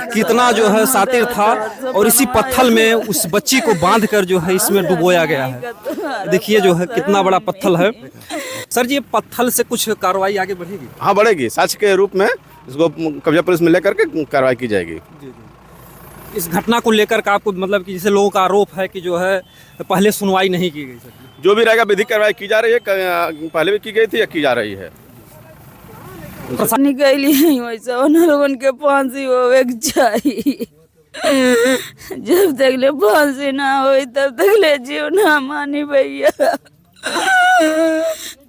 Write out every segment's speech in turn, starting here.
कितना जो है सातिर था और इसी पत्थर में उस बच्ची को बांध कर जो है इसमें डुबोया गया है। देखिए जो है कितना बड़ा पत्थर है। सर जी, ये पत्थर से कुछ कार्रवाई आगे बढ़ेगी? हाँ, बढ़ेगी। साक्ष्य के रूप में इसको कब्जा पुलिस में लेकर के कार्रवाई की जाएगी। इस घटना को लेकर का आपको मतलब कि जैसे लोगों का आरोप है कि जो है पहले सुनवाई नहीं की गई? सर जो भी रहेगा विधिक कार्रवाई की जा रही है, पहले भी की गई थी या की जा रही है। निकली वैसा लोगन के फांसी होवे के चाहिए। जब तक ले फांसी ना हो तब तक ले जीव ना मानी भैया।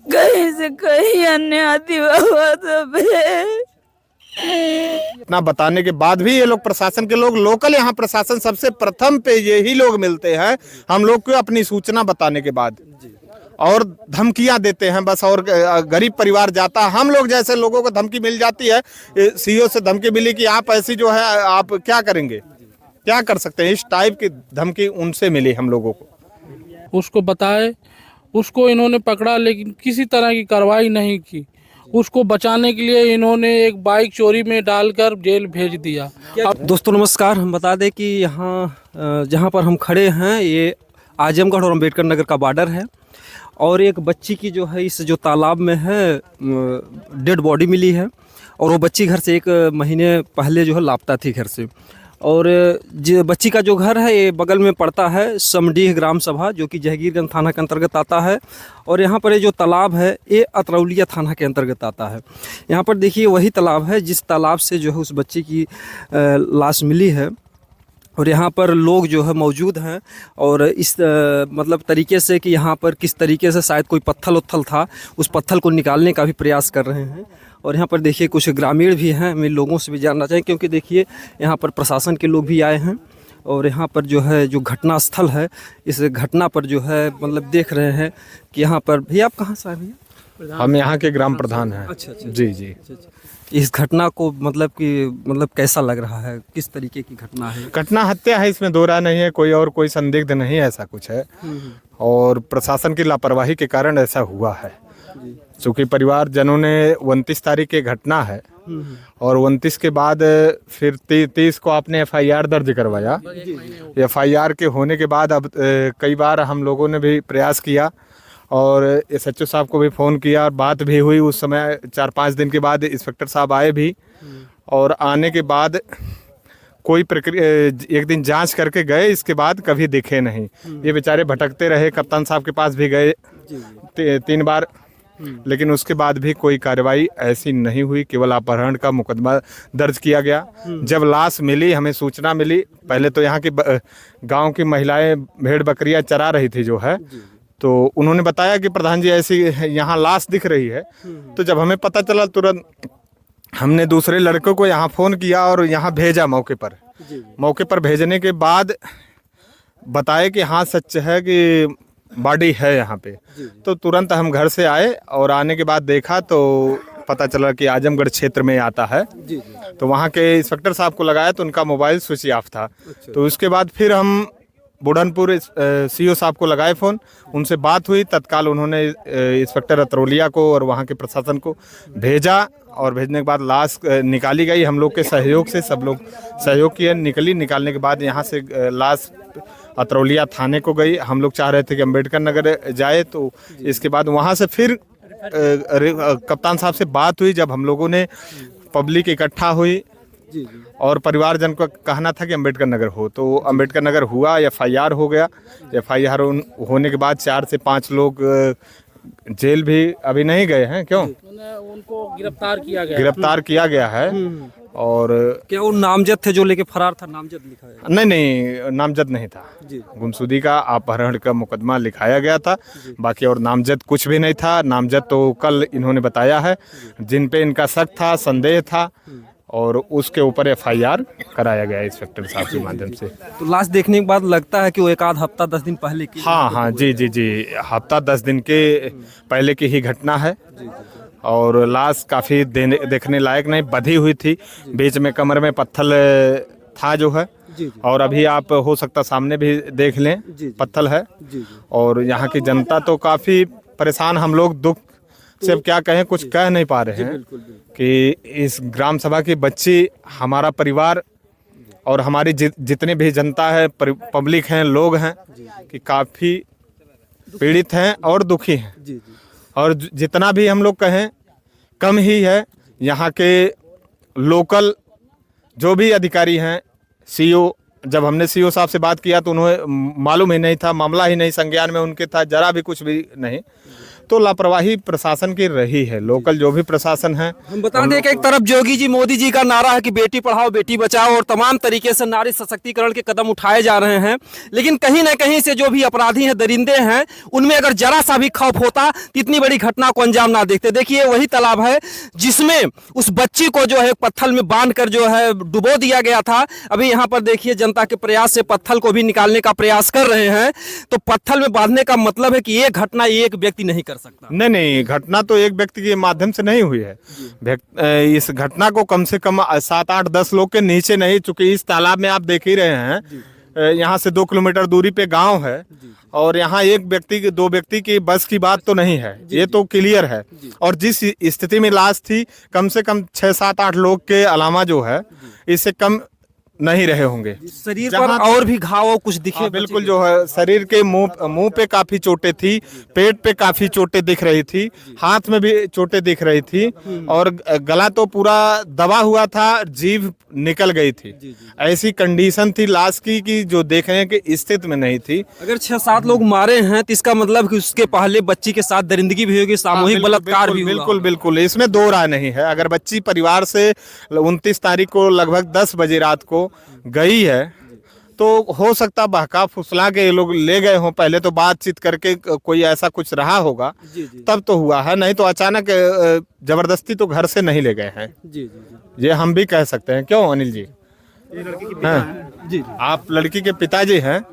कहीं से कहीं अन्य आदि हुआ तो इतना बताने के बाद भी ये लोग प्रशासन के लोग लोकल, यहाँ प्रशासन सबसे प्रथम पे यही लोग मिलते हैं हम लोग को अपनी सूचना बताने के बाद, और धमकियां देते हैं बस। और गरीब परिवार जाता, हम लोग जैसे लोगों को धमकी मिल जाती है। सीओ से धमकी मिली कि आप ऐसी जो है आप क्या करेंगे, क्या कर सकते हैं, इस टाइप की धमकी उनसे मिली हम लोगों को। उसको बताए, उसको इन्होंने पकड़ा लेकिन किसी तरह की कार्रवाई नहीं की। उसको बचाने के लिए इन्होंने एक बाइक चोरी में डालकर जेल भेज दिया। दोस्तों नमस्कार, हम बता दें कि यहाँ जहाँ पर हम खड़े हैं ये आजमगढ़ और अम्बेडकर नगर का बॉर्डर है और एक बच्ची की जो है इस जो तालाब में है डेड बॉडी मिली है और वो बच्ची घर से 1 महीने पहले जो है लापता थी घर से। और जो बच्ची का जो घर है ये बगल में पड़ता है समडीह ग्राम सभा, जो कि जहांगीरगंज थाना के अंतर्गत आता है। और यहाँ पर ये जो तालाब है ये अतरौलिया थाना के अंतर्गत आता है। यहाँ पर देखिए वही तालाब है जिस तालाब से जो है उस बच्ची की लाश मिली है। और यहाँ पर लोग जो है मौजूद हैं और इस मतलब तरीके से कि यहाँ पर किस तरीके से शायद कोई पत्थर उत्थल था, उस पत्थर को निकालने का भी प्रयास कर रहे हैं। और यहाँ पर देखिए कुछ ग्रामीण भी हैं, मैं लोगों से भी जानना चाहिए क्योंकि देखिए यहाँ पर प्रशासन के लोग भी आए हैं और यहाँ पर जो है जो घटना स्थल है इस घटना पर जो है मतलब देख रहे हैं कि यहाँ पर। भैया आप कहाँ से आए भैया? हम यहाँ के ग्राम प्रधान हैं। अच्छा। जी। इस घटना को मतलब कैसा लग रहा है, किस तरीके की घटना है? घटना हत्या है, इसमें दो राय नहीं है, कोई और कोई संदिग्ध नहीं है, ऐसा कुछ है। और प्रशासन की लापरवाही के कारण ऐसा हुआ है। चूँकि परिवारजनों ने 29 तारीख की घटना है और 29 के बाद फिर 30 को आपने FIR दर्ज करवाया। FIR के होने के बाद अब कई बार हम लोगों ने भी प्रयास किया और SHO साहब को भी फ़ोन किया और बात भी हुई। उस समय 4-5 दिन के बाद इंस्पेक्टर साहब आए भी और आने के बाद कोई प्रक्रिया, एक दिन जांच करके गए, इसके बाद कभी दिखे नहीं। ये बेचारे भटकते रहे, कप्तान साहब के पास भी गए 3 बार, लेकिन उसके बाद भी कोई कार्रवाई ऐसी नहीं हुई। केवल अपहरण का मुकदमा दर्ज किया गया। जब लाश मिली, हमें सूचना मिली, पहले तो यहाँ की गांव की महिलाएं भेड़ बकरियां चरा रही थी जो है, तो उन्होंने बताया कि प्रधान जी ऐसी यहाँ लाश दिख रही है। तो जब हमें पता चला तुरंत हमने दूसरे लड़कों को यहाँ फ़ोन किया और यहाँ भेजा मौके पर। मौके पर भेजने के बाद बताया कि हाँ सच है कि बॉडी है यहाँ पे। तो तुरंत हम घर से आए और आने के बाद देखा तो पता चला कि आजमगढ़ क्षेत्र में आता है। तो वहाँ के इंस्पेक्टर साहब को लगाया तो उनका मोबाइल स्विच ऑफ था। तो उसके बाद फिर हम बुढ़नपुर CO साहब को लगाए फ़ोन, उनसे बात हुई। तत्काल उन्होंने इंस्पेक्टर अतरौलिया को और वहाँ के प्रशासन को भेजा और भेजने के बाद लाश निकाली गई। हम लोग के सहयोग से सब लोग सहयोग किए, निकालने के बाद यहाँ से लाश अतरौलिया थाने को गई। हम लोग चाह रहे थे कि अम्बेडकर नगर जाए, तो इसके बाद वहाँ से फिर कप्तान साहब से बात हुई। जब हम लोगों ने पब्लिक इकट्ठा हुई और परिवारजन का कहना था कि अम्बेडकर नगर हो, तो अम्बेडकर नगर हुआ। FIR हो गया। FIR होने के बाद 4 से 5 लोग जेल भी अभी नहीं गए हैं। क्यों? उनको गिरफ्तार किया गया है। और क्या वो नामजद थे जो लेके फरार था? नामजद लिखा है? नहीं, नामजद नहीं था। गुमशुदगी का अपहरण का मुकदमा लिखाया गया था, बाकी और नामजद कुछ भी नहीं था। नामजद तो कल इन्होंने बताया है, जिन पे इनका शक था, संदेह था, और उसके ऊपर FIR कराया गया इंस्पेक्टर साहब के माध्यम से। तो लाश देखने के बाद लगता है कि वो 1 आध हफ्ता 10 दिन पहले की? हाँ, जी, हफ्ता 10 दिन के पहले की ही घटना है। और लाश काफ़ी देखने लायक नहीं, बधी हुई थी, बीच में कमर में पत्थर था जो है। और अभी आप हो सकता सामने भी देख लें, पत्थर है। और यहाँ की जनता तो काफ़ी परेशान, हम लोग दुख से अब क्या कहें, कुछ कह नहीं पा रहे हैं कि इस ग्राम सभा की बच्ची हमारा परिवार और हमारी जितनी भी जनता है, पब्लिक हैं, लोग हैं कि काफ़ी पीड़ित हैं और दुखी हैं। और जितना भी हम लोग कहें कम ही है। यहाँ के लोकल जो भी अधिकारी हैं, सीओ, जब हमने सीओ साहब से बात किया तो उन्हें मालूम ही नहीं था, मामला ही नहीं संज्ञान में उनके था, जरा भी कुछ भी नहीं। तो लापरवाही प्रशासन की रही है, लोकल जो भी प्रशासन है। हम बता दें कि एक तरफ योगी जी, मोदी जी का नारा है कि बेटी पढ़ाओ बेटी बचाओ और तमाम तरीके से नारी सशक्तिकरण के कदम उठाए जा रहे हैं, लेकिन कहीं ना कहीं से जो भी अपराधी हैं, दरिंदे हैं, उनमें अगर जरा सा भी खौफ होता तो इतनी बड़ी घटना को अंजाम ना देखते। देखिए वही तालाब है जिसमें उस बच्ची को जो है पत्थर में बांध कर जो है डुबो दिया गया था। अभी यहाँ पर देखिए जनता के प्रयास से पत्थर को भी निकालने का प्रयास कर रहे हैं। तो पत्थर में बांधने का मतलब है कि ये घटना एक व्यक्ति नहीं कर सकता। नहीं, घटना तो एक व्यक्ति के माध्यम से नहीं हुई है। इस घटना को कम से कम 7, 8, 10 लोग के नीचे नहीं, चूंकि इस तालाब में आप देख ही रहे हैं, यहाँ से 2 किलोमीटर दूरी पे गांव है और यहाँ एक व्यक्ति, 2 व्यक्ति की बस की बात तो नहीं है, ये तो क्लियर है। और जिस स्थिति में लाश थी, कम से कम 6, 7, 8 लोग के अलावा जो है इससे कम नहीं रहे होंगे। शरीर पर और भी घाव कुछ दिखे? बिल्कुल, जो है शरीर के मुंह पे काफी चोटें थी, पेट पे काफी चोटें दिख रही थी, हाथ में भी चोटें दिख रही थी और गला तो पूरा दबा हुआ था, जीभ निकल गई थी। ऐसी कंडीशन थी लाश की कि जो देखने की स्थिति में नहीं थी। अगर 6-7 लोग मारे हैं तो इसका मतलब कि उसके पहले बच्ची के साथ दरिंदगी भी होगी, सामूहिक बलात्कार भी हुआ। बिल्कुल बिल्कुल, इसमें दो राय नहीं है। अगर बच्ची परिवार से 29 तारीख को लगभग 10 बजे रात को गई है तो हो सकता बहका फुसला के ये लोग ले गए हों, पहले तो बातचीत करके कोई ऐसा कुछ रहा होगा, तब तो हुआ है, नहीं तो अचानक जबरदस्ती तो घर से नहीं ले गए हैं। ये हम भी कह सकते हैं। क्यों अनिल जी? हैं? आप लड़की के पिताजी हैं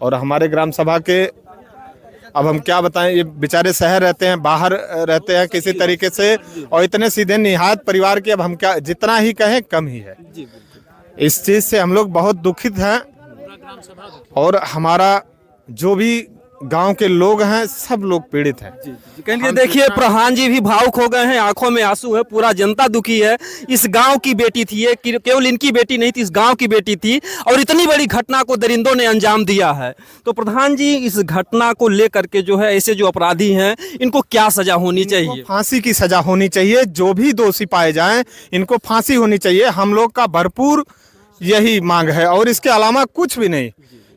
और हमारे ग्राम सभा के, अब हम क्या बताएं, ये बेचारे शहर रहते हैं, बाहर रहते हैं किसी तरीके से, और इतने सीधे निहात परिवार के, अब हम क्या, जितना ही कहें कम ही है। इस चीज से हम लोग बहुत दुखित हैं और हमारा जो भी गांव के लोग हैं सब लोग पीड़ित हैं। कहिए, देखिए प्रधान जी भी भावुक हो गए हैं, आंखों में आंसू है, पूरा जनता दुखी है। इस गांव की बेटी थी ये, केवल इनकी बेटी नहीं थी, इस गांव की बेटी थी और इतनी बड़ी घटना को दरिंदों ने अंजाम दिया है। तो प्रधान जी, इस घटना को लेकर के जो है ऐसे जो अपराधी हैं इनको क्या सजा होनी चाहिए? फांसी की सजा होनी चाहिए। जो भी दोषी पाए जाएं इनको फांसी होनी चाहिए। हम लोग का भरपूर यही मांग है और इसके अलावा कुछ भी नहीं,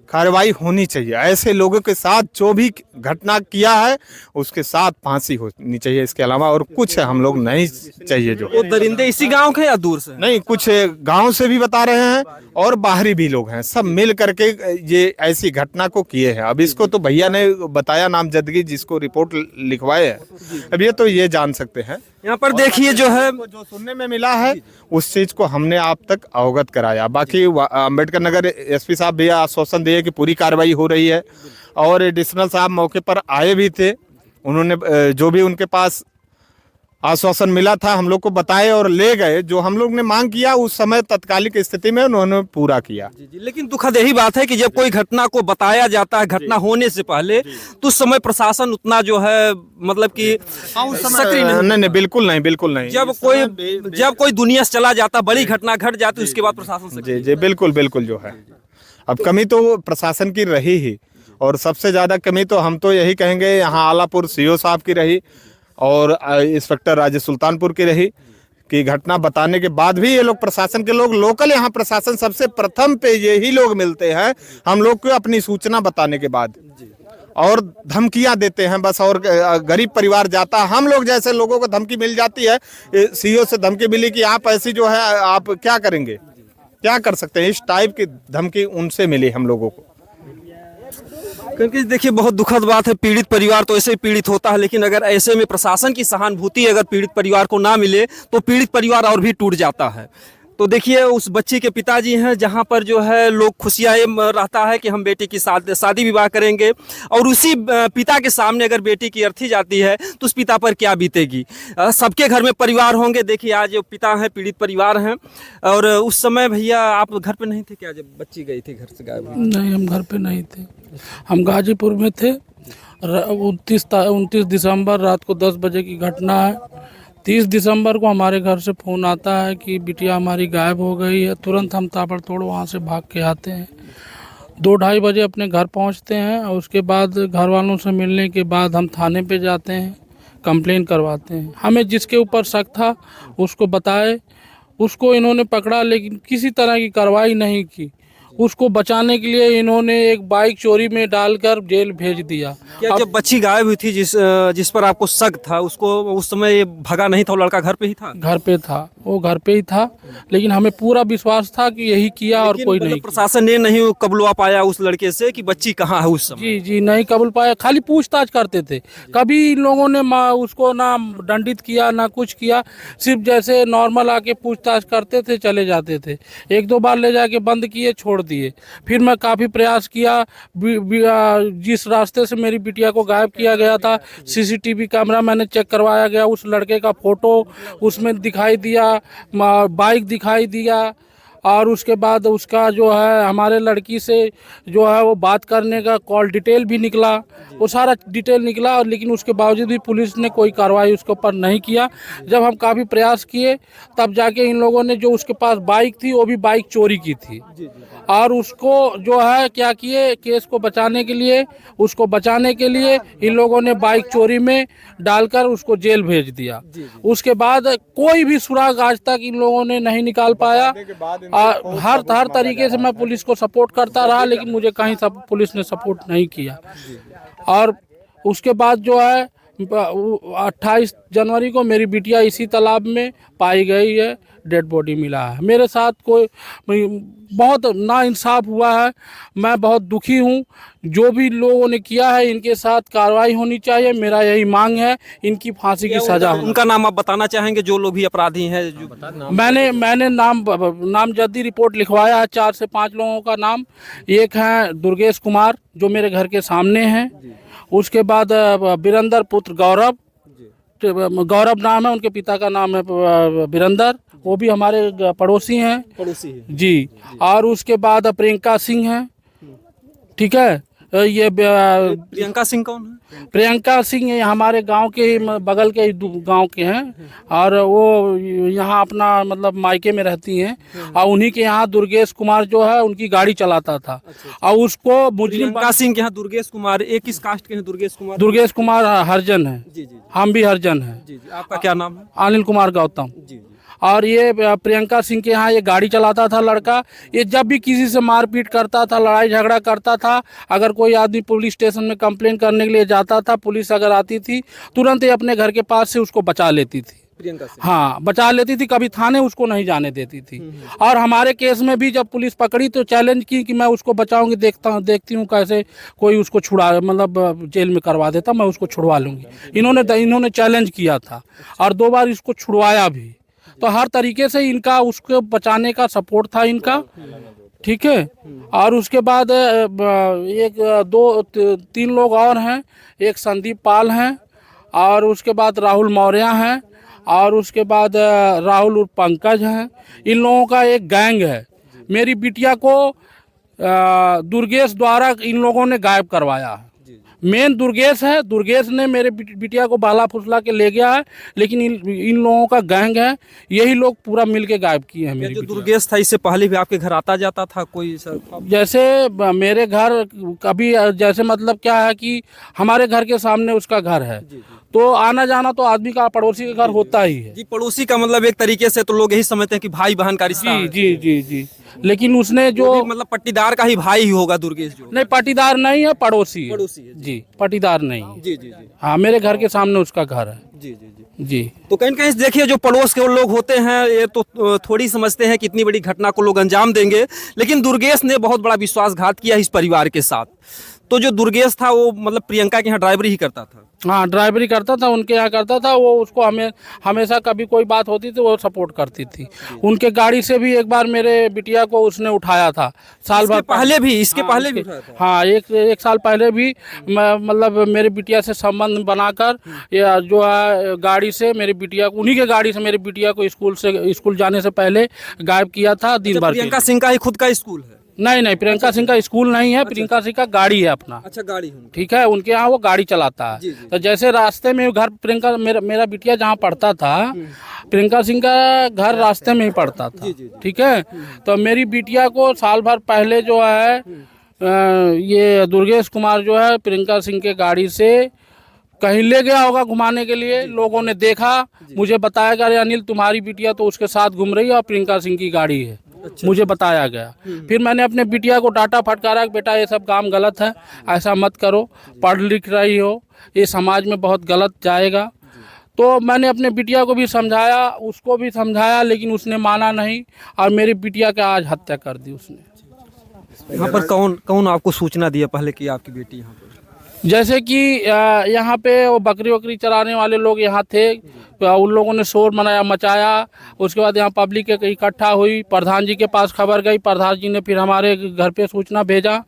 कार्रवाई होनी चाहिए। ऐसे लोगों के साथ जो भी घटना किया है उसके साथ फांसी होनी चाहिए। इसके अलावा और कुछ हम लोग नहीं चाहिए। जो वो दरिंदे इसी गांव के या दूर से? नहीं, कुछ गांव से भी बता रहे हैं और बाहरी भी लोग हैं, सब मिल करके ये ऐसी घटना को किए हैं। अब इसको तो भैया ने बताया, नामजदगी जिसको रिपोर्ट लिखवाए है, अब ये तो ये जान सकते हैं। यहाँ पर देखिए जो है, जो सुनने में मिला है उस चीज को हमने आप तक अवगत कराया। बाकी अम्बेडकर नगर एसपी साहब भी आश्वासन दिए कि पूरी कार्रवाई हो रही है और एडिशनल साहब मौके पर आए भी थे। उन्होंने जो भी उनके पास आश्वासन मिला था हम लोग को बताए और ले गए। जो हम लोग ने मांग किया उस समय तत्कालिक स्थिति में उन्होंने पूरा किया। लेकिन दुखद यही बात है कि जब कोई घटना को बताया जाता है घटना होने से पहले, तो उस समय प्रशासन उतना जो है मतलब कि सक्रिय नहीं, बिल्कुल नहीं, बिल्कुल नहीं। जब कोई दुनिया से चला जाता, बड़ी घटना घट जाती, उसके बाद प्रशासन जी बिल्कुल बिल्कुल जो है। अब कमी तो प्रशासन की रही ही, और सबसे ज्यादा कमी तो हम तो यही कहेंगे यहाँ आलापुर सीओ साहब की रही और इंस्पेक्टर राजेश सुल्तानपुर की रही कि घटना बताने के बाद भी ये लोग, प्रशासन के लोग, लोकल यहाँ प्रशासन सबसे प्रथम पे यही लोग मिलते हैं हम लोग को अपनी सूचना बताने के बाद, और धमकियां देते हैं बस। और गरीब परिवार जाता, हम लोग जैसे लोगों को धमकी मिल जाती है। सीओ से धमकी मिली कि आप ऐसी जो है आप क्या करेंगे, क्या कर सकते हैं, इस टाइप की धमकी उनसे मिली हम लोगों को। क्योंकि देखिए बहुत दुखद बात है, पीड़ित परिवार तो ऐसे ही पीड़ित होता है, लेकिन अगर ऐसे में प्रशासन की सहानुभूति अगर पीड़ित परिवार को ना मिले तो पीड़ित परिवार और भी टूट जाता है। तो देखिए उस बच्ची के पिताजी हैं, जहां पर जो है लोग खुशियाँ रहता है कि हम बेटी की शादी विवाह करेंगे, और उसी पिता के सामने अगर बेटी की अर्थी जाती है तो उस पिता पर क्या बीतेगी। सबके घर में परिवार होंगे। देखिए आज जो पिता हैं पीड़ित परिवार हैं, और उस समय भैया आप घर पे नहीं थे क्या जब बच्ची गई थी घर से गायब? नहीं, हम घर पे नहीं थे, हम गाजीपुर में थे। 29 दिसंबर रात को 10 बजे की घटना है। 30 दिसंबर को हमारे घर से फ़ोन आता है कि बिटिया हमारी गायब हो गई है। तुरंत हम ताबड़तोड़ वहाँ से भाग के आते हैं। 2-2:30 बजे अपने घर पहुँचते हैं और उसके बाद घर वालों से मिलने के बाद हम थाने पे जाते हैं, कंप्लेन करवाते हैं। हमें जिसके ऊपर शक था उसको बताए, उसको इन्होंने पकड़ा लेकिन किसी तरह की कार्रवाई नहीं की। उसको बचाने के लिए इन्होंने एक बाइक चोरी में डालकर जेल भेज दिया। क्या जब बच्ची गायब हुई थी जिस पर आपको शक था, उसको उस समय ये भगा नहीं था, वो लड़का घर पे ही था? घर पे था, वो घर पे ही था, लेकिन हमें पूरा विश्वास था कि यही किया और कोई नहीं किया। प्रशासन ने नहीं कबूलवा पाया उस लड़के से कि बच्ची कहाँ है उस समय? जी जी नहीं कबूल पाया, खाली पूछताछ करते थे। कभी इन लोगों ने उसको ना दंडित किया ना कुछ किया, सिर्फ जैसे नॉर्मल आके पूछताछ करते थे, चले जाते थे। 1-2 बार ले जाके बंद किए, छोड़ दिए। फिर मैं काफ़ी प्रयास किया, जिस रास्ते से मेरी बिटिया को गायब किया गया था, सीसीटीवी कैमरा मैंने चेक करवाया गया, उस लड़के का फोटो उसमें दिखाई दिया, बाइक दिखाई दिया, और उसके बाद उसका जो है हमारे लड़की से जो है वो बात करने का कॉल डिटेल भी निकला, वो सारा डिटेल निकला, और लेकिन उसके बावजूद भी पुलिस ने कोई कार्रवाई उसके ऊपर नहीं किया। जब हम काफ़ी प्रयास किए तब जाके इन लोगों ने, जो उसके पास बाइक थी वो भी बाइक चोरी की थी, और उसको जो है क्या किए, केस को बचाने के लिए, उसको बचाने के लिए इन लोगों ने बाइक चोरी में डालकर उसको जेल भेज दिया। उसके बाद कोई भी सुराग आज तक इन लोगों ने नहीं निकाल पाया। हर तरीके से मैं पुलिस को सपोर्ट करता रहा, लेकिन मुझे कहीं पुलिस ने सपोर्ट नहीं किया। और उसके बाद जो है 28 जनवरी को मेरी बिटिया इसी तालाब में पाई गई है, डेड बॉडी मिला है। मेरे साथ कोई बहुत नाइंसाफ हुआ है, मैं बहुत दुखी हूँ। जो भी लोगों ने किया है इनके साथ कार्रवाई होनी चाहिए, मेरा यही मांग है, इनकी फांसी की सजा हो। उनका नाम आप बताना चाहेंगे, जो लोग भी अपराधी हैं? जो मैंने नामजदगी रिपोर्ट लिखवाया है, 4 से 5 लोगों का नाम। एक है दुर्गेश कुमार जो मेरे घर के सामने हैं, उसके बाद वीरेंद्र पुत्र गौरव नाम है, उनके पिता का नाम है वीरेंद्र, वो भी हमारे पड़ोसी हैं जी। और उसके बाद प्रियंका सिंह है, ठीक है। ये प्रियंका सिंह कौन है? प्रियंका सिंह ये हमारे गांव के बगल के गांव के हैं, और वो यहाँ अपना मतलब मायके में रहती हैं, और उन्हीं के यहाँ दुर्गेश कुमार जो है उनकी गाड़ी चलाता था। और उसको मुजरिम प्रियंका सिंह के यहाँ दुर्गेश कुमार, एक किस कास्ट के हैं दुर्गेश कुमार? दुर्गेश कुमार हरिजन है जी जी हम भी हरिजन हैं। जी। आपका क्या नाम है? अनिल कुमार गौतम। जी। और ये प्रियंका सिंह के यहाँ ये गाड़ी चलाता था लड़का। ये जब भी किसी से मारपीट करता था, लड़ाई झगड़ा करता था, अगर कोई आदमी पुलिस स्टेशन में कंप्लेन करने के लिए जाता था, पुलिस अगर आती थी तुरंत ही अपने घर के पास से उसको बचा लेती थी। प्रियंका सिंह? हाँ बचा लेती थी, कभी थाने उसको नहीं जाने देती थी। और हमारे केस में भी जब पुलिस पकड़ी तो चैलेंज की कि मैं उसको बचाऊंगी, देखती हूँ कैसे कोई उसको छुड़ा, मतलब जेल में करवा देता, मैं उसको छुड़वा लूँगी। इन्होंने चैलेंज किया था और 2 बार इसको छुड़वाया भी। तो हर तरीके से इनका उसको बचाने का सपोर्ट था इनका, ठीक है। और उसके बाद 3 लोग और हैं, एक संदीप पाल हैं, और उसके बाद राहुल मौर्य हैं, और उसके बाद राहुल और पंकज हैं। इन लोगों का एक गैंग है। मेरी बिटिया को दुर्गेश द्वारा इन लोगों ने गायब करवाया है। मेन दुर्गेश है, दुर्गेश ने मेरे बिटिया को बाला फुसला के ले गया है, लेकिन इन लोगों का गैंग है, यही लोग पूरा मिलके गायब किए हैं मेरी जो बिटिया। दुर्गेश था इससे पहले भी आपके घर आता जाता था कोई सर? जैसे मेरे घर कभी, जैसे मतलब क्या है कि हमारे घर के सामने उसका घर है, तो आना जाना तो आदमी का, पड़ोसी का घर होता ही है। जी, पड़ोसी का मतलब एक तरीके से तो लोग यही समझते हैं कि भाई बहन का रिश्ता है। जी जी जी। लेकिन उसने जो, मतलब पट्टीदार का ही भाई ही होगा दुर्गेश जो? नहीं पटीदार नहीं है, पड़ोसी है। पड़ोसी है जी, पटीदार नहीं है। जी जी जी हाँ मेरे घर के सामने उसका घर है। जी जी जी। जी। तो कहीं कहीं देखिए, जो पड़ोस के लोग होते हैं ये तो थोड़ी समझते हैं कि इतनी बड़ी घटना को लोग अंजाम देंगे, लेकिन दुर्गेश ने बहुत बड़ा विश्वासघात किया इस परिवार के साथ। तो जो दुर्गेश था वो मतलब प्रियंका के यहाँ ड्राइवरी ही करता था? हाँ ड्राइवरी करता था, उनके यहाँ करता था वो। उसको हमेशा कभी कोई बात होती थी वो सपोर्ट करती थी। उनके गाड़ी से भी एक बार मेरे बिटिया को उसने उठाया था, साल भर पहले भी, इसके पहले भी उठाया था? हाँ एक साल पहले भी मतलब मेरे बिटिया से संबंध बनाकर या जो है गाड़ी से मेरी बिटिया, उन्हीं के गाड़ी से मेरी बिटिया को स्कूल जाने से पहले गायब किया था दिन भर। प्रियंका सिंह का ही खुद का स्कूल है? नहीं नहीं, प्रियंका सिंह का स्कूल नहीं है, प्रियंका सिंह का गाड़ी है अपना। अच्छा गाड़ी है। ठीक है, उनके यहाँ वो गाड़ी चलाता है। तो जैसे रास्ते में घर प्रियंका मेरा बिटिया जहाँ पढ़ता था, प्रियंका सिंह का घर रास्ते में ही पड़ता था। ठीक है, तो मेरी बिटिया को साल भर पहले जो है ये दुर्गेश कुमार जो है प्रियंका सिंह के गाड़ी से कहीं ले गया होगा घुमाने के लिए। लोगों ने देखा, मुझे बताया गया, अरे अनिल तुम्हारी बिटिया तो उसके साथ घूम रही है और प्रियंका सिंह की गाड़ी है। मुझे बताया गया। फिर मैंने अपने बिटिया को डांटा फटकारा कि बेटा ये सब काम गलत है, ऐसा मत करो, पढ़ लिख रही हो, ये समाज में बहुत गलत जाएगा। तो मैंने अपने बिटिया को भी समझाया, उसको भी समझाया, लेकिन उसने माना नहीं और मेरी बिटिया का आज हत्या कर दी उसने। यहाँ पर कौन कौन आपको सूचना दिया पहले कि आपकी बेटी यहाँ पर? जैसे कि यहाँ पे वो बकरी वकरी चराने वाले लोग यहाँ थे, उन लोगों ने शोर मचाया। उसके बाद यहाँ पब्लिक इकट्ठा हुई, प्रधान जी के पास खबर गई, प्रधान जी ने फिर हमारे घर पे सूचना भेजा।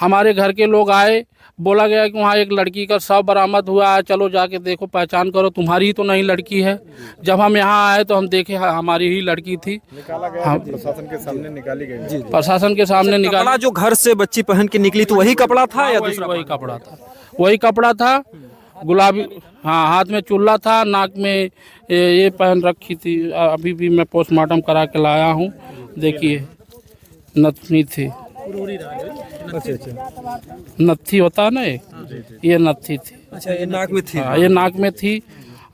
हमारे घर के लोग आए, बोला गया कि वहाँ एक लड़की का शव बरामद हुआ है, चलो जाके देखो, पहचान करो, तुम्हारी ही तो नहीं लड़की है। जब हम यहाँ आए तो हम देखे हमारी ही लड़की थी। हाँ, प्रशासन के सामने निकाली गई। प्रशासन के सामने निकाला। कपड़ा जो घर से बच्ची पहन के निकली तो वही कपड़ा था या दूसरा? वही कपड़ा था, वही कपड़ा था, गुलाबी। हाँ, हाथ में चुल्ला था, नाक में ये पहन रखी थी। अभी भी मैं पोस्टमार्टम करा के लाया हूँ, देखिए नथनी थी। नत्थी होता है ना, ये नत्थी थी। अच्छा, ये नाक में थी? हाँ, ये नाक में थी।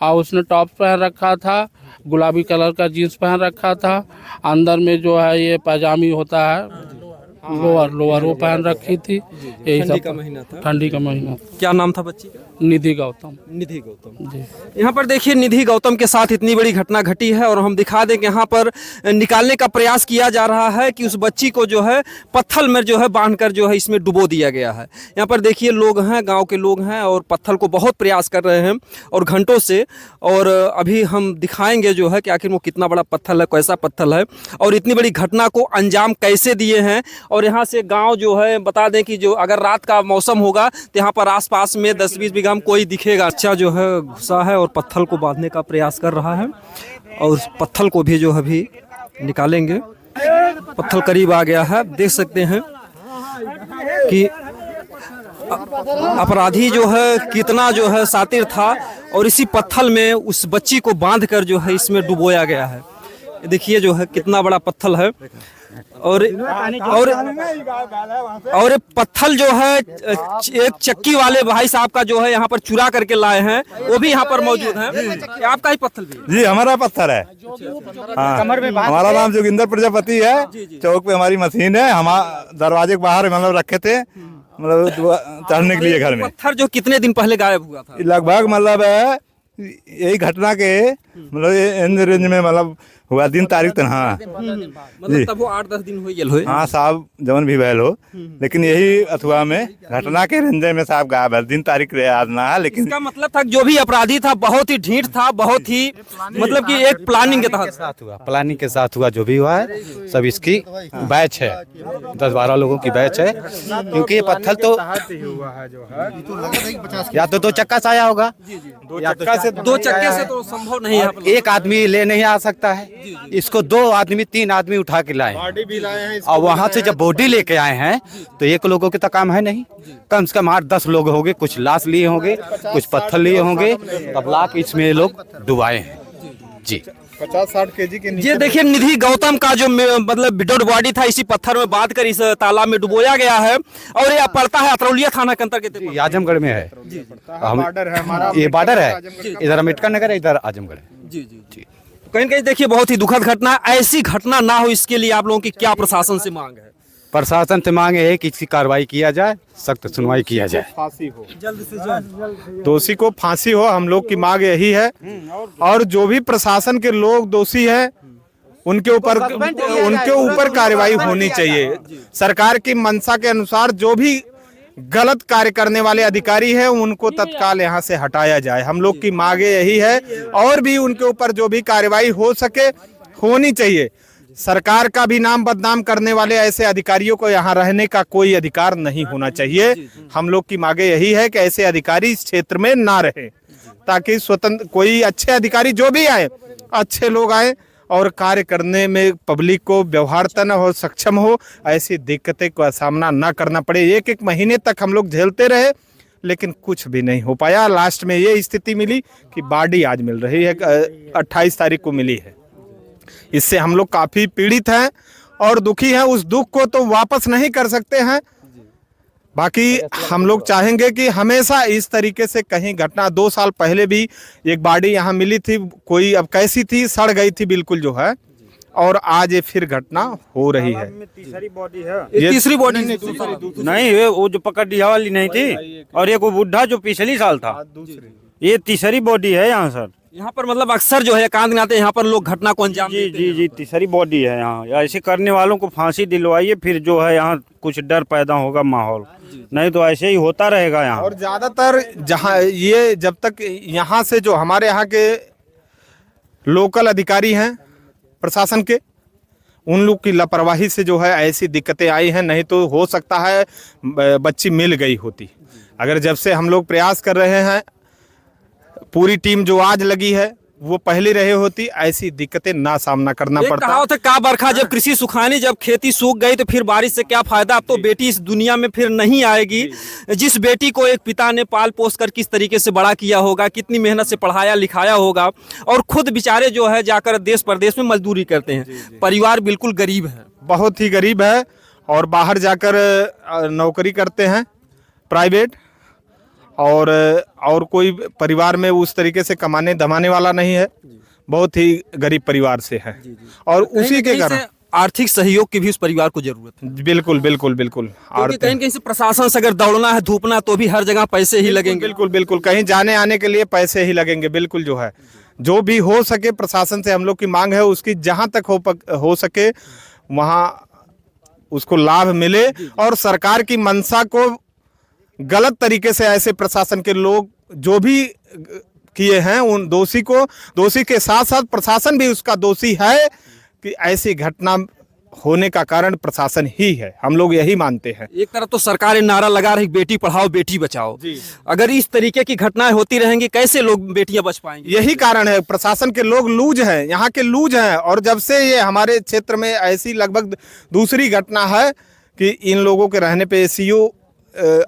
और उसने टॉप पहन रखा था, गुलाबी कलर का जीन्स पहन रखा था, अंदर में जो है ये पैजामी होता है, लोअर वो पहन रखी थी। यही सब का महीना था, ठंडी का महीना। क्या नाम था बच्ची का? निधि गौतम। निधि गौतम जी। यहाँ पर देखिए निधि गौतम के साथ इतनी बड़ी घटना घटी है और हम दिखा दें कि यहाँ पर निकालने का प्रयास किया जा रहा है कि उस बच्ची को जो है पत्थर में जो है बांधकर जो है इसमें डुबो दिया गया है। यहाँ पर देखिए लोग हैं, गांव के लोग हैं और पत्थर को बहुत प्रयास कर रहे हैं और घंटों से। और अभी हम दिखाएंगे जो है कि आखिर वो कितना बड़ा पत्थर है, कैसा पत्थर है और इतनी बड़ी घटना को अंजाम कैसे दिए हैं। और यहाँ से गाँव जो है बता दें कि जो अगर रात का मौसम होगा तो यहाँ पर आसपास में 10-20 बीघा में कोई दिखेगा। अच्छा जो है घुसा है और पत्थर को बांधने का प्रयास कर रहा है और उस पत्थर को भी जो है अभी निकालेंगे। पत्थर करीब आ गया है, देख सकते हैं कि अपराधी जो है कितना जो है शातिर था और इसी पत्थर में उस बच्ची को बांधकर जो है इसमें डुबोया गया है। देखिए जो है कितना बड़ा पत्थर है और पत्थल जो है एक चक्की वाले भाई साहब का जो है यहाँ पर चुरा करके लाए हैं, वो भी यहाँ पर मौजूद हैं। आपका ही पत्थल भी? जी, हमारा पत्थर है। हाँ, हमारा नाम जोगिंदर प्रजापति है। चौक पे हमारी मशीन है, हम दरवाजे के बाहर मतलब रखे थे, मतलब चढ़ने के लिए घर में। पत्थर जो कितने दिन पहले गायब हुआ था? लगभग मतलब यही घटना के मतलब रेंज में मतलब हुआ दिन तारीख तो। हाँ मतलब तब वो 8-10 दिन हुई। हाँ साहब, जवन भी बैल हो, लेकिन यही अथवा में घटना के रेंज में साहब गायब है, दिन तारीख याद ना है। लेकिन इसका मतलब था जो भी अपराधी था बहुत ही ढीठ था, बहुत ही मतलब कि एक प्लानिंग के तहत हुआ, प्लानिंग के साथ हुआ। जो भी हुआ है सब इसकी बैच है, 10-12 लोगों की बैच है। क्योंकि ये पत्थर तो या तो 2 चक्का से आया होगा, 2 चक्के से तो संभव नहीं है। एक आदमी ले नहीं आ सकता है, इसको 2 आदमी 3 आदमी उठा के लाए और वहाँ से जब बॉडी लेके आए हैं तो एक लोगों के तो काम है नहीं, कम से कम 8-10 लोग होंगे, कुछ लाश लिए होंगे, कुछ पत्थर लिए होंगे, तब लाख इसमें लोग डुबाए हैं। जी, 50-60 केजी के ये देखिए निधि गौतम का जो मतलब डेड बॉडी था इसी पत्थर में बांध कर इस तालाब में डुबोया गया है और ये पड़ता है अतरौलिया थाना के अंतर्गत। ये आजमगढ़ में है। ये बॉर्डर है, इधर अम्बेडकर नगर है, इधर आजमगढ़ है। जी जी जी। कहीं कहीं देखिए बहुत ही दुखद घटना, ऐसी घटना ना हो इसके लिए आप लोगों की क्या प्रशासन से मांग है? प्रशासन से मांगे है कि इसकी कार्रवाई किया जाए, सख्त सुनवाई किया जाए, फांसी हो, जल्द से जल्द दोषी को फांसी हो, हम लोग की मांग यही है। और जो भी प्रशासन के लोग दोषी है उनके ऊपर कार्रवाई होनी चाहिए। सरकार की मंशा के अनुसार जो भी गलत कार्य करने वाले अधिकारी हैं उनको तत्काल यहाँ से हटाया जाए, हम लोग की मांग यही है। और भी उनके ऊपर जो भी कार्रवाई हो सके होनी चाहिए। सरकार का भी नाम बदनाम करने वाले ऐसे अधिकारियों को यहाँ रहने का कोई अधिकार नहीं होना चाहिए। हम लोग की मांगे यही है कि ऐसे अधिकारी इस क्षेत्र में ना रहे, ताकि स्वतंत्र कोई अच्छे अधिकारी जो भी आए, अच्छे लोग आए और कार्य करने में पब्लिक को व्यवहारता न हो, सक्षम हो, ऐसी दिक्कतें का सामना ना करना पड़े। एक एक महीने तक हम लोग झेलते रहे लेकिन कुछ भी नहीं हो पाया। लास्ट में ये स्थिति मिली कि बॉडी आज मिल रही है, 28 तारीख को मिली है। इससे हम लोग काफ़ी पीड़ित हैं और दुखी हैं। उस दुख को तो वापस नहीं कर सकते हैं, बाकी हम लोग चाहेंगे कि हमेशा इस तरीके से कहीं घटना, 2 साल पहले भी एक बॉडी यहाँ मिली थी, कोई अब कैसी थी, सड़ गई थी बिल्कुल जो है, और आज ये फिर घटना हो रही है। तीसरी बॉडी है, ये तीसरी बॉडी नहीं है वो जो पकड़िया वाली नहीं थी, और एक वो बुढ़ा जो पिछली साल था, ये तीसरी बॉडी है यहाँ सर। यहाँ पर मतलब अक्सर जो है कांद नाते यहाँ पर लोग घटना को अंजाम जी देते जी हैं। जी तीसरी बॉडी है यहाँ। ऐसे करने वालों को फांसी दिलवाइए, फिर जो है यहाँ कुछ डर पैदा होगा माहौल, नहीं तो ऐसे ही होता रहेगा यहाँ। और ज्यादातर जहाँ ये जब तक यहाँ से जो हमारे यहाँ के लोकल अधिकारी हैं प्रशासन के, उन लोग की लापरवाही से जो है ऐसी दिक्कतें आई हैं, नहीं तो हो सकता है बच्ची मिल गई होती। अगर जब से हम लोग प्रयास कर रहे हैं, पूरी टीम जो आज लगी है वो पहले रहे होती, ऐसी दिक्कतें ना सामना करना पड़ता। कहावत है, का बरखा जब कृषि सुखानी, जब खेती सूख गई तो फिर बारिश से क्या फायदा। अब तो बेटी इस दुनिया में फिर नहीं आएगी। जिस बेटी को एक पिता ने पाल पोस कर किस तरीके से बड़ा किया होगा, कितनी मेहनत से पढ़ाया लिखाया होगा, और खुद बेचारे जो है जाकर देश प्रदेश में मजदूरी करते हैं। परिवार बिल्कुल गरीब है, बहुत ही गरीब है, और बाहर जाकर नौकरी करते हैं प्राइवेट, और कोई परिवार में उस तरीके से कमाने धमाने वाला नहीं है, बहुत ही गरीब परिवार से है। और उसी के कारण आर्थिक सहयोग की भी उस परिवार को जरूरत है। बिल्कुल बिल्कुल बिल्कुल। क्योंकि कहीं कहीं से प्रशासन से अगर दौड़ना है, धूपना, तो भी हर जगह पैसे ही लगेंगे। बिल्कुल बिल्कुल, कहीं जाने आने के लिए पैसे ही लगेंगे। बिल्कुल जो है, जो भी हो सके प्रशासन से हम लोग की मांग है, उसकी जहाँ तक हो सके वहाँ उसको लाभ मिले, और सरकार की मंशा को गलत तरीके से ऐसे प्रशासन के लोग जो भी किए हैं, उन दोषी के साथ साथ प्रशासन भी उसका दोषी है कि ऐसी घटना होने का कारण प्रशासन ही है। हम लोग यही मानते हैं। एक तरफ तो सरकार ये नारा लगा रही बेटी पढ़ाओ बेटी बचाओ, अगर इस तरीके की घटनाएं होती रहेंगी कैसे लोग बेटियां बच पाएंगी। यही कारण है, प्रशासन के लोग लूज हैं, यहाँ के लूज हैं। और जब से ये हमारे क्षेत्र में ऐसी लगभग दूसरी घटना है कि इन लोगों के रहने पे एसीओ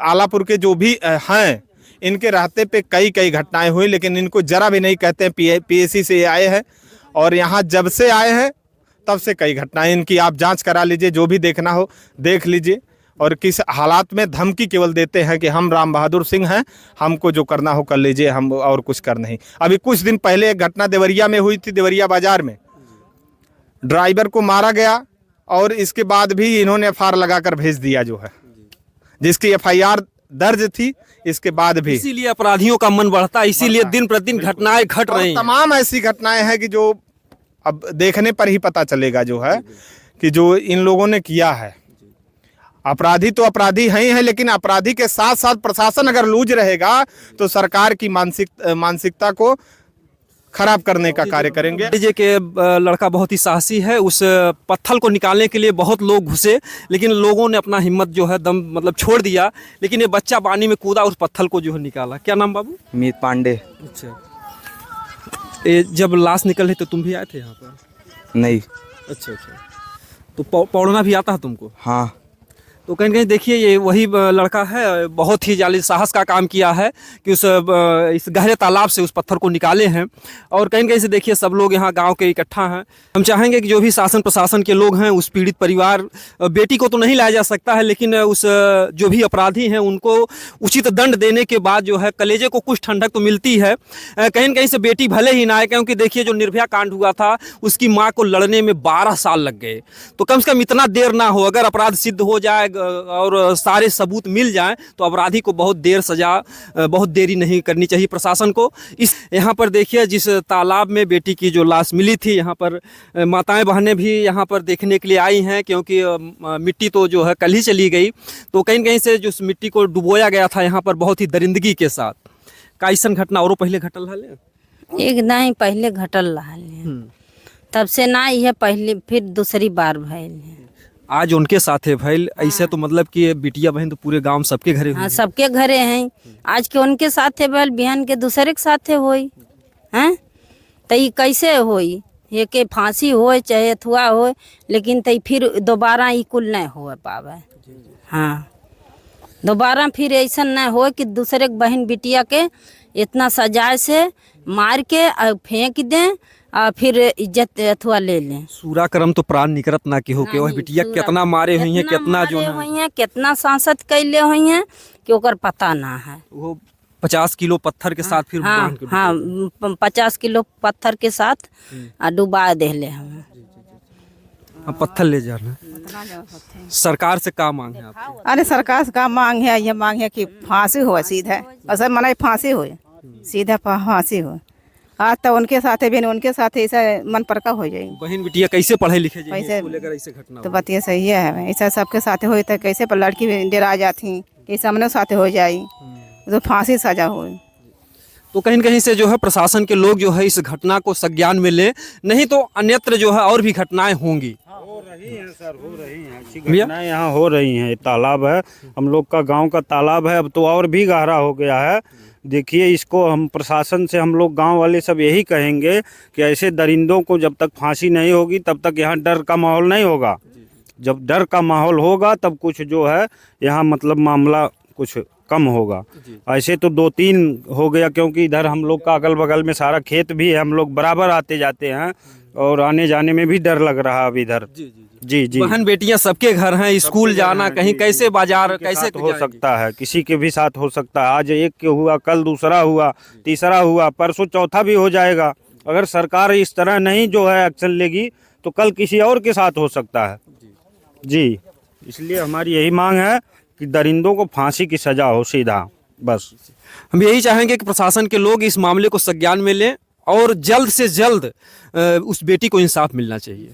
आलापुर के जो भी हैं, इनके रहते पे कई घटनाएं हुई, लेकिन इनको जरा भी नहीं कहते हैं। पीएसी से आए हैं, और यहाँ जब से आए हैं तब से कई घटनाएं इनकी आप जांच करा लीजिए, जो भी देखना हो देख लीजिए। और किस हालात में धमकी केवल देते हैं कि हम राम बहादुर सिंह हैं, हमको जो करना हो कर लीजिए, हम और कुछ कर नहीं। अभी कुछ दिन पहले एक घटना देवरिया में हुई थी, देवरिया बाजार में ड्राइवर को मारा गया, और इसके बाद भी इन्होंने एफआईआर लगाकर भेज दिया, जो है जिसकी एफआईआर दर्ज थी, इसके बाद भी। इसीलिए अपराधियों का मन बढ़ता है, इसीलिए दिन प्रतिदिन घटनाएं घट रही हैं। तमाम ऐसी घटनाएं हैं कि जो अब देखने पर ही पता चलेगा, जो है कि जो इन लोगों ने किया है। अपराधी तो अपराधी हैं, लेकिन अपराधी के साथ साथ प्रशासन अगर लूज रहेगा तो सरकार की मानसिकता को खराब करने का कार्य करेंगे। लीजिए कि लड़का बहुत ही साहसी है, उस पत्थर को निकालने के लिए बहुत लोग घुसे, लेकिन लोगों ने अपना हिम्मत जो है दम मतलब छोड़ दिया, लेकिन ये बच्चा पानी में कूदा, उस पत्थर को जो है निकाला। क्या नाम बाबू? मीत पांडे। अच्छा, ये जब लाश निकल रही तो तुम भी आए थे यहाँ पर? नहीं। अच्छा, तो पौड़ना भी आता है तुमको? हाँ। तो कहीं कहीं देखिए ये वही लड़का है, बहुत ही जाली साहस का काम किया है कि इस गहरे तालाब से उस पत्थर को निकाले हैं। और कहीं कहीं से देखिए सब लोग यहाँ गांव के इकट्ठा हैं। हम चाहेंगे कि जो भी शासन प्रशासन के लोग हैं, उस पीड़ित परिवार, बेटी को तो नहीं लाया जा सकता है, लेकिन उस जो भी अपराधी हैं उनको उचित दंड देने के बाद जो है कलेजे को कुछ ठंडक तो मिलती है। कहीं कहीं से बेटी भले ही ना आए, क्योंकि देखिए जो निर्भया कांड हुआ था उसकी माँ को लड़ने में 12 साल लग गए। तो कम से कम इतना देर ना हो, अगर अपराध सिद्ध हो जाए और सारे सबूत मिल जाएं तो अपराधी को बहुत देरी नहीं करनी चाहिए प्रशासन को। इस यहाँ पर देखिए जिस तालाब में बेटी की जो लाश मिली थी, यहाँ पर माताएं बहनें भी यहाँ पर देखने के लिए आई हैं, क्योंकि मिट्टी तो जो है कल ही चली गई। तो कहीं कहीं से जो मिट्टी को डुबोया गया था यहाँ पर बहुत ही दरिंदगी के साथ। का ऐसा घटना और पहले घटल है? एक नहीं पहले घटल रहा, तब से ना यह पहले फिर दूसरी बार भइल है। आज उनके साथ है भइल, ऐसे तो मतलब कि बिटिया बहन तो पूरे गांव सबके घरे हाँ, सबके घरे हैं। आज के उनके साथ है भइल, बिहान के दूसरे के साथ है होई हैं, तो ये कैसे होई? ये के फांसी हो चाहे अथवा हो, लेकिन तई फिर दोबारा ई कुल नहीं हो पावे। हाँ, दोबारा फिर ऐसा नहीं हो कि दूसरे बहन बिटिया के इतना सजाए से मार के फेंक दें और फिर इज्जत अथवा ले लें। सूरा कर्म तो प्राण निकरत ना की हो के, वह बिटिया कितना मारे हुई हैं, कितना जो हुई हैं, कितना सांसद कैले हुई हैं कि ओकर पता ना है। वो 50 किलो पत्थर के साथ फिर बांध के हाँ 50 किलो पत्थर के साथ डुबा देले हम। हम पत्थर ले जाना। सरकार से क्या मांग है आपकी? अरे सरकार से का मांग है, ये मांग है कि फांसी हो सीधा, असल मना फांसी हो, सीधा फांसी हो। आज तो उनके साथ भी उनके साथ ऐसा मन पर का हो जाएगी। बहन बिटिया कैसे पढ़े लिखे जाएंगे कैसे इसको लेकर ऐसे घटना तो बात ये सही है, ऐसा सबके साथ हो तो कैसे पर लड़की भी डरा जाती, कैसे हमने साथ हो जाई तो फांसी सजा हो। तो कहीं न कहीं से जो है प्रशासन के लोग जो है इस घटना को संज्ञान में ले, नहीं तो अन्यत्र जो है और भी घटनाएं होंगी। हो रही हैं सर, हो रही हैं, अच्छी घटनाएं यहाँ हो रही हैं। तालाब है, हम लोग का गांव का तालाब है, अब तो और भी गहरा हो गया है। देखिए, इसको हम प्रशासन से हम लोग गांव वाले सब यही कहेंगे कि ऐसे दरिंदों को जब तक फांसी नहीं होगी तब तक यहाँ डर का माहौल नहीं होगा। जब डर का माहौल होगा तब कुछ जो है यहाँ मतलब मामला कुछ कम होगा। ऐसे तो 2-3 हो गया, क्योंकि इधर हम लोग का अगल बगल में सारा खेत भी है, हम लोग बराबर आते जाते हैं और आने जाने में भी डर लग रहा है अब इधर। जी जी, बहन बेटियां सबके घर हैं, स्कूल जाना, कहीं कैसे बाजार कैसे हो सकता है, किसी के भी साथ हो सकता है। आज एक के हुआ, कल दूसरा हुआ, तीसरा हुआ, परसों चौथा भी हो जाएगा। अगर सरकार इस तरह नहीं जो है एक्शन लेगी तो कल किसी और के साथ हो सकता है। जी, इसलिए हमारी यही मांग है कि दरिंदों को फांसी की सजा हो सीधा, बस। हम यही चाहेंगे कि प्रशासन के लोग इस मामले को संज्ञान में लें और जल्द से जल्द उस बेटी को इंसाफ मिलना चाहिए।